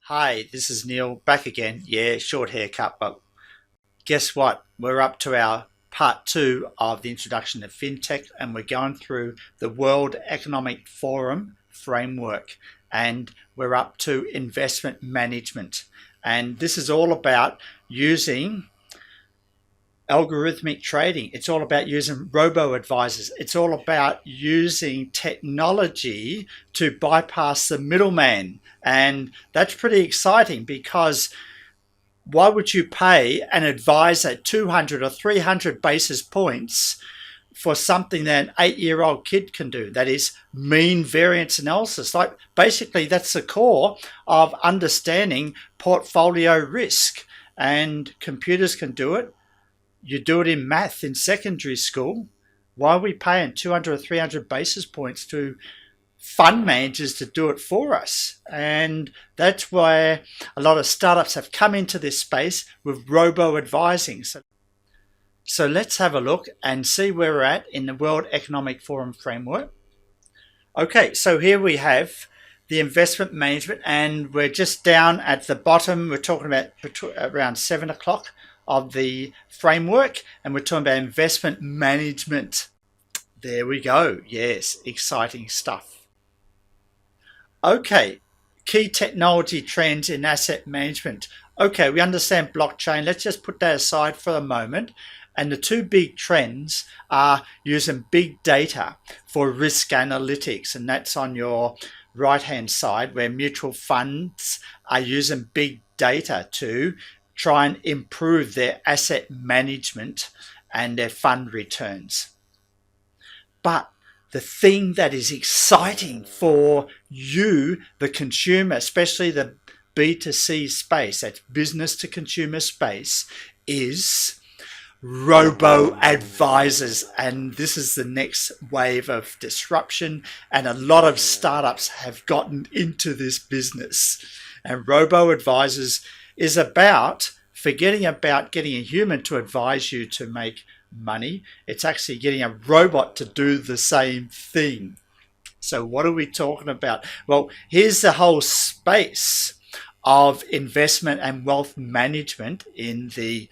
Hi, this is Neil back again. Yeah, short haircut, but guess what? We're up to our part two of the introduction to Fintech, and we're going through the World Economic Forum framework, and we're up to investment management. And this is all about using algorithmic trading. It's all about using robo advisors. It's all about using technology to bypass the middleman. And that's pretty exciting because why would you pay an advisor 200 or 300 basis points for something that an 8-year-old kid can do? That is mean variance analysis. Like basically that's the core of understanding portfolio risk, and computers can do it. You do it in math in secondary school. Why are we paying 200 or 300 basis points to fund managers to do it for us? And that's where a lot of startups have come into this space with robo-advising. So let's have a look and see where we're at in the World Economic Forum framework. Okay, so here we have the investment management, and we're just down at the bottom. We're talking about around 7 o'clock of the framework, and we're talking about investment management. There we go. Yes, exciting stuff. Okay, key technology trends in asset management. Okay, we understand blockchain. Let's just put that aside for a moment. And the two big trends are using big data for risk analytics, and that's on your right hand side, where mutual funds are using big data to try and improve their asset management and their fund returns. But the thing that is exciting for you, the consumer, especially the B2C space, that's business to consumer space, is robo advisors. And this is the next wave of disruption, and a lot of startups have gotten into this business. And robo advisors is about forgetting about getting a human to advise you to make money. It's actually getting a robot to do the same thing. So what are we talking about? Well, here's the whole space of investment and wealth management in the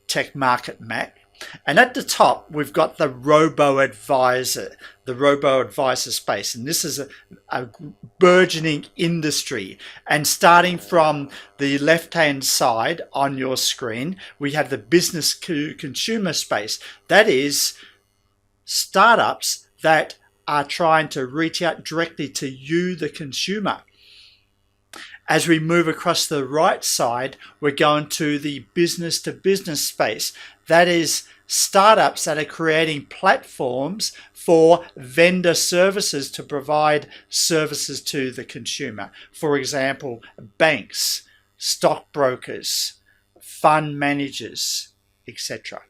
tech market map. And at the top, we've got the robo-advisor space. And this is a burgeoning industry. And starting from the left-hand side on your screen, we have the business to consumer space. That is startups that are trying to reach out directly to you, the consumer. As we move across the right side, we're going to the business to business space. That is startups that are creating platforms for vendor services to provide services to the consumer. For example, banks, stockbrokers, fund managers, etc.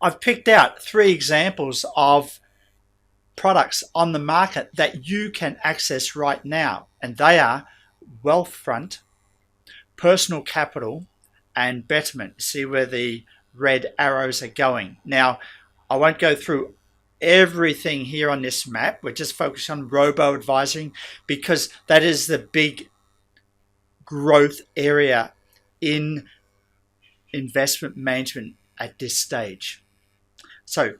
I've picked out 3 examples of products on the market that you can access right now, and they are Wealthfront, Personal Capital, and Betterment. See where the red arrows are going. Now, I won't go through everything here on this map. We're just focused on robo-advising because that is the big growth area in investment management at this stage. So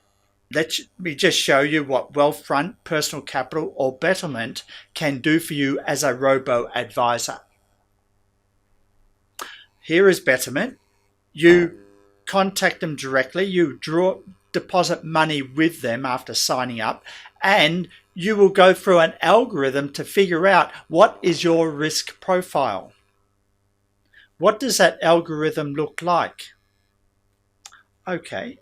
let me just show you what Wealthfront, Personal Capital, or Betterment can do for you as a robo-advisor. Here is Betterment. You contact them directly, you deposit money with them after signing up, and you will go through an algorithm to figure out what is your risk profile. What does that algorithm look like? Okay.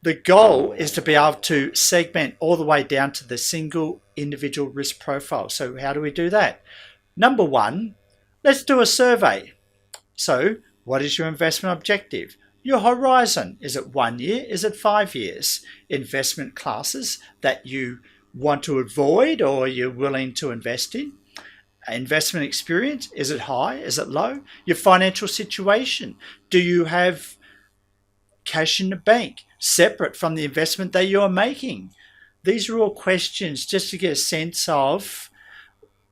The goal is to be able to segment all the way down to the single individual risk profile. So how do we do that? Number 1, let's do a survey. So what is your investment objective? Your horizon, is it 1 year? Is it 5 years? Investment classes that you want to avoid or you're willing to invest in? Investment experience, is it high? Is it low? Your financial situation, do you have cash in the bank separate from the investment that you're making? These are all questions just to get a sense of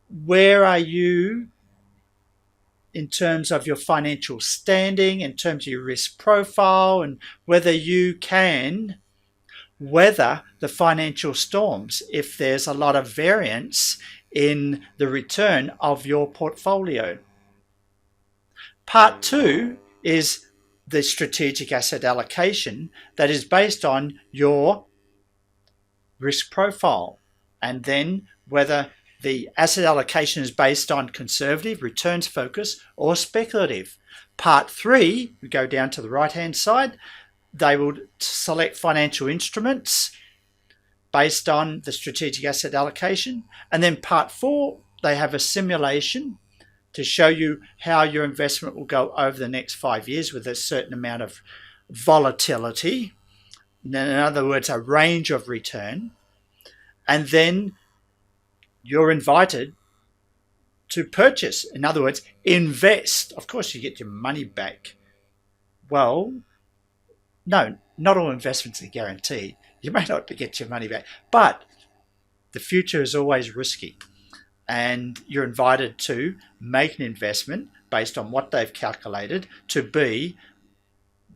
Where are you in terms of your financial standing, in terms of your risk profile, and whether you can weather the financial storms if there's a lot of variance in the return of your portfolio. Part two is the strategic asset allocation that is based on your risk profile, and then whether the asset allocation is based on conservative, returns focus, or speculative. Part three, we go down to the right hand side, they will select financial instruments based on the strategic asset allocation. And then part four, they have a simulation to show you how your investment will go over the next 5 years with a certain amount of volatility. In other words, a range of return. And then you're invited to purchase. In other words, invest. Of course, you get your money back. Well, no, not all investments are guaranteed. You may not get your money back, but the future is always risky. And you're invited to make an investment based on what they've calculated to be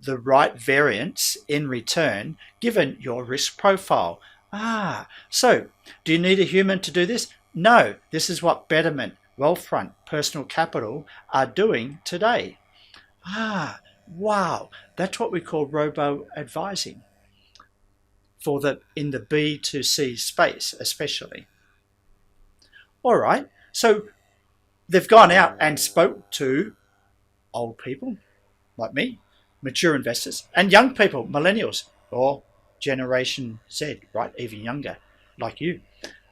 the right variance in return given your risk profile. So do you need a human to do this? No, this is what Betterment, Wealthfront, Personal Capital are doing today. Wow, that's what we call robo-advising in the B2C space especially. All right, so they've gone out and spoke to old people like me, mature investors, and young people, millennials, or Generation Z, right, even younger, like you.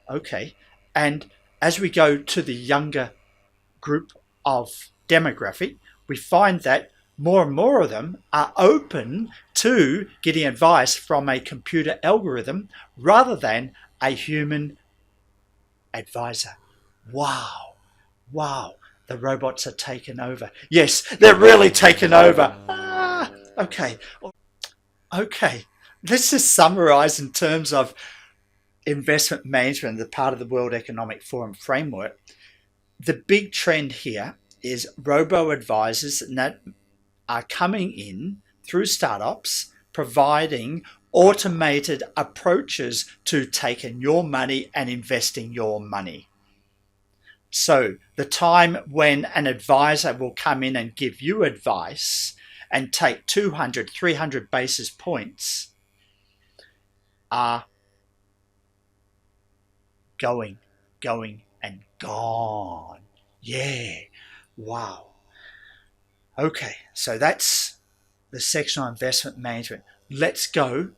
Okay, and as we go to the younger group of demographic, we find that more and more of them are open to getting advice from a computer algorithm rather than a human advisor. Wow, the robots are taking over. Yes, they're really taking over. Okay, let's just summarize in terms of investment management, the part of the World Economic Forum framework. The big trend here is robo-advisors that are coming in through startups, providing automated approaches to taking your money and investing your money. So the time when an advisor will come in and give you advice and take 200, 300 basis points are going and gone. Yeah. Wow. Okay, so that's the section on investment management. Let's go